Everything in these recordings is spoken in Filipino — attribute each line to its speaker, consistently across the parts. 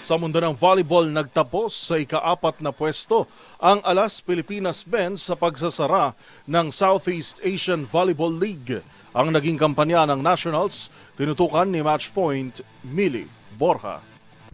Speaker 1: Sa mundo ng volleyball, nagtapos sa ika-4 na pwesto ang Alas Pilipinas Men sa pagsasara ng Southeast Asian Volleyball League. Ang naging kampanya ng Nationals, tinutukan ni Matchpoint, Mili Borja.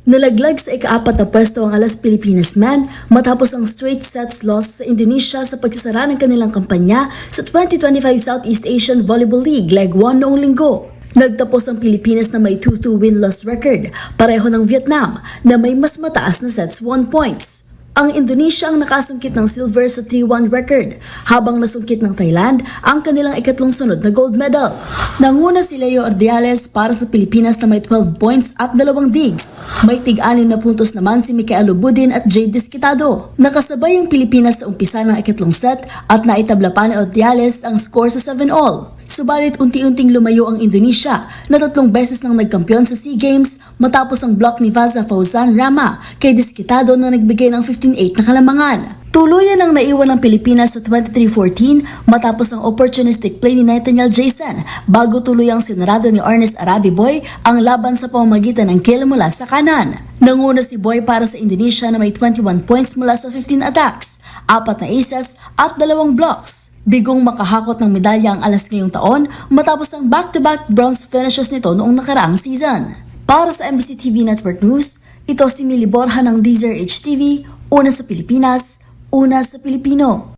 Speaker 2: Nalaglag sa ika-4 na pwesto ang Alas Pilipinas Men matapos ang straight sets loss sa Indonesia sa pagsasara ng kanilang kampanya sa 2025 Southeast Asian Volleyball League Leg 1 noong linggo. Nagtapos ang Pilipinas na may 2-2 win-loss record, pareho ng Vietnam na may mas mataas na sets 1 points. Ang Indonesia ang nakasungkit ng silver sa 3-1 record, habang nasungkit ng Thailand ang kanilang ikatlong sunod na gold medal. Nanguna si Leo Ordiales para sa Pilipinas na may 12 points at 2 digs. May tig-6 na puntos naman si Michael Budin at Jade Desquitado. Nakasabay ang Pilipinas sa umpisa ng ikatlong set at naitabla pa ni Ordiales ang score sa 7-all. Subalit unti-unting lumayo ang Indonesia na 3 beses nang nagkampiyon sa SEA Games matapos ang block ni Vaza Fauzan Rama kay Desquitado na nagbigay ng 15-8 na kalamangan. Tuluyan ang naiwan ng Pilipinas sa 23-14 matapos ang opportunistic play ni Nathaniel Jason bago tuluyang sinarado ni Ernest Arabi Boy ang laban sa pamamagitan ng kill mula sa kanan. Nanguna si Boy para sa Indonesia na may 21 points mula sa 15 attacks, 4 na aces at 2 blocks. Bigong makahakot ng medalya ang Alas ngayong taon matapos ang back-to-back bronze finishes nito noong nakaraang season. Para sa MBC TV Network News, ito si Mili Borja ng DZRH TV, una sa Pilipinas, una sa Pilipino.